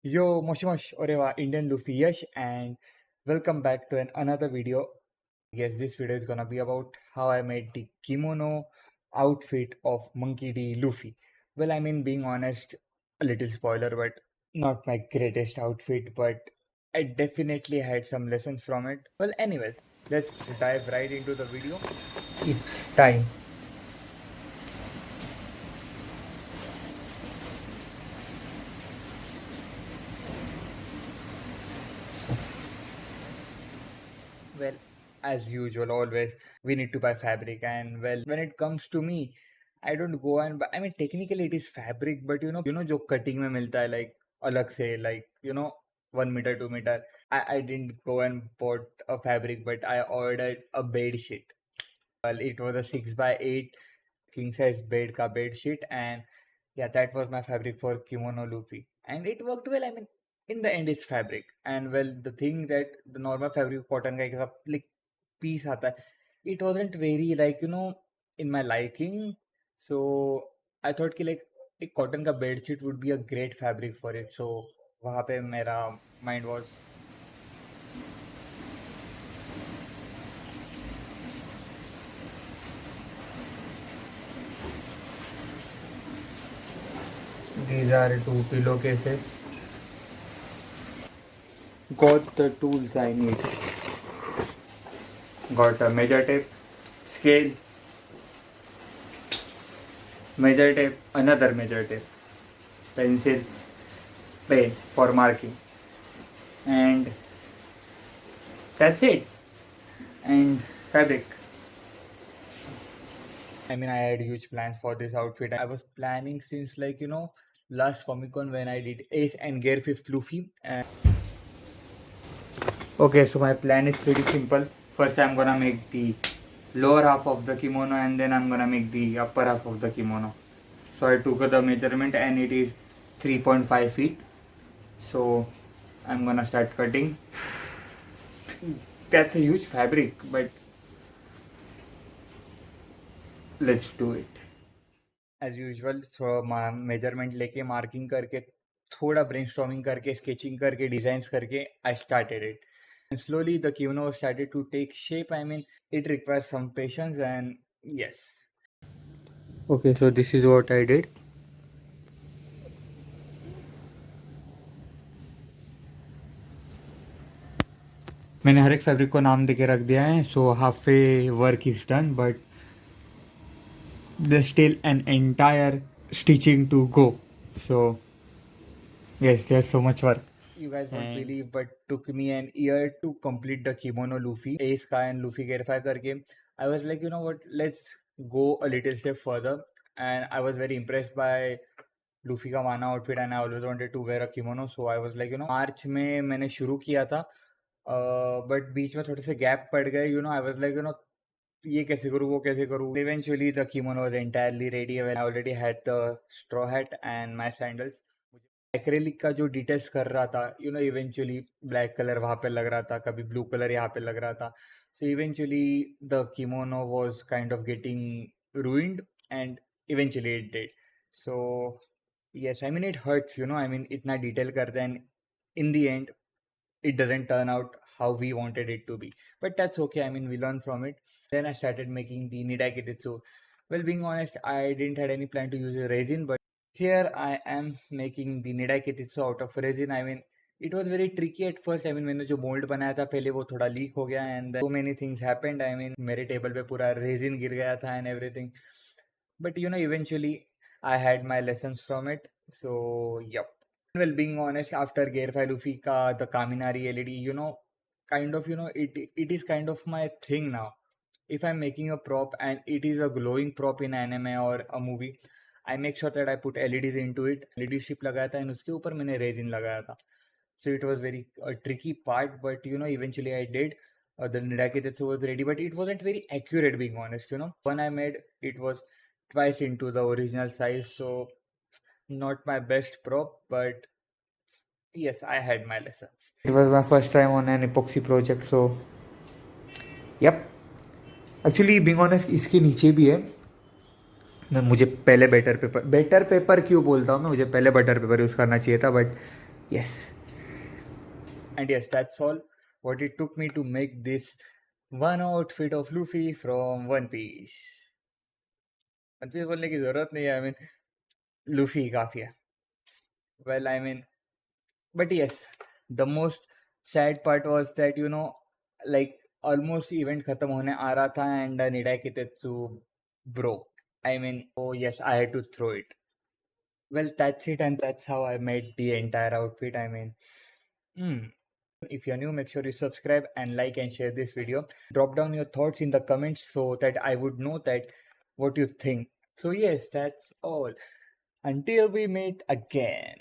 Yo, Moshi Mosh, Orewa, Indian Luffy Yash, and welcome back to another video. Yes, this video is gonna be about how I made the kimono outfit of Monkey D. Luffy. Well, I mean, being honest, a little spoiler, but not my greatest outfit, but I definitely had some lessons from it. Well, anyways, let's dive right into the video. It's time. Well, as usual, always we need to buy fabric, and well, when it comes to me, I don't go and buy. I mean, technically it is fabric, but जो cutting में मिलता है like अलग से like 1 meter 2 meter. I didn't go and bought a fabric, but I ordered a bed sheet. Well, it was a 6 by 8 king size bed sheet, and yeah, that was my fabric for kimono Luffy, and it worked well. I mean, in the end, it's fabric, and well, the thing that the normal fabric cotton का एक like piece आता है, it wasn't very like in my liking, so I thought कि like एक cotton का bed sheet would be a great fabric for it, so वहाँ पे मेरा mind was. These are two pillowcases. Got the tools I need. Got a measure tape, scale, measure tape, another measure tape, pencil, pen for marking, and that's it. And fabric. I mean, I had huge plans for this outfit. I was planning since like last Comic Con when I did Ace and Gear 5th Luffy. And okay, so my plan is pretty simple. First, I'm gonna make the lower half of the kimono, and then I'm gonna make the upper half of the kimono. So I took the measurement, and it is 3.5 feet. So I'm gonna start cutting. That's a huge fabric, but let's do it. As usual measurement लेके marking करके थोड़ा brainstorming करके sketching करके designs करके I started it and slowly the kimono started to take shape. I mean, it requires some patience, and yes. Okay, so this is what I did. मैंने हर एक fabric को नाम देके रख दिया है, so halfway work is done, but there's still an entire stitching to go. So yes, there's so much work. You guys won't believe, but took me an year to complete the kimono Luffy, Ace Kai and Luffy verify करके. I was like, you know what? Let's go a little step further, and I was very impressed by Luffy का वाना outfit, and I always wanted to wear a kimono. So I was like, मार्च में मैंने शुरू किया था, but बीच में थोड़े से गैप पड़ गए. I was like, ये कैसे करूँ वो कैसे करूँ. Eventually the kimono was entirely ready when I already had the straw hat and my sandals. Acrylic का जो डिटेल्स कर रहा था इवेंचुअली ब्लैक कलर वहाँ पे लग रहा था, कभी ब्लू कलर यहाँ पे लग रहा था. So eventually the kimono was kind of getting ruined, and eventually it did. So yes, I mean it hurts, I mean इतना डिटेल करते हैं and in the end it doesn't turn out how we wanted it to be, but that's okay. I mean, we learn from it. Then I started making the Nidai Kitetsu. Well, being honest, I didn't had any plan to use a resin, but here I am making the Nidai Kitetsu out of resin. I mean, it was very tricky at first. I mean, मैंने जो mold बनाया था पहले वो थोड़ा leak हो गया, and so many things happened. I mean, मेरे table पे पूरा resin गिर गया था and everything. But eventually I had my lessons from it. So yep. Well, being honest, after Gear 5 Luffy ka the Kaminari LED, kind of, it is kind of my thing now. If I'm making a prop and it is a glowing prop in anime or a movie, I make sure that I put LEDs into it. LED strip लगाया था and उसके ऊपर मैंने resin लगाया था. So it was very tricky part, but eventually I did. The Nidakitetsu was ready, but it wasn't very accurate, being honest. One I made, it was twice into the original size, so not my best prop, but yes, I had my lessons. It was my first time on an epoxy project, so yep. Actually, being honest, इसके नीचे भी है. मुझे पहले better paper क्यों बोलता हूँ मैं, मुझे पहले बटर पेपर यूज़ करना चाहिए था, but Yes. And yes, that's all what it took me to make this one outfit of Luffy from One Piece. One Piece बोलने की जरूरत नहीं है, I mean Luffy काफी है. Well, I mean, but yes, the most sad part was that, you know, like almost event खत्म होने आ रहा था and Nidai Kitetsu broke. I mean, oh yes, I had to throw it. Well, that's it, and that's how I made the entire outfit. I mean, if you're new, make sure you subscribe and like and share this video. Drop down your thoughts in the comments so that I would know that what you think. So yes, that's all. Until we meet again.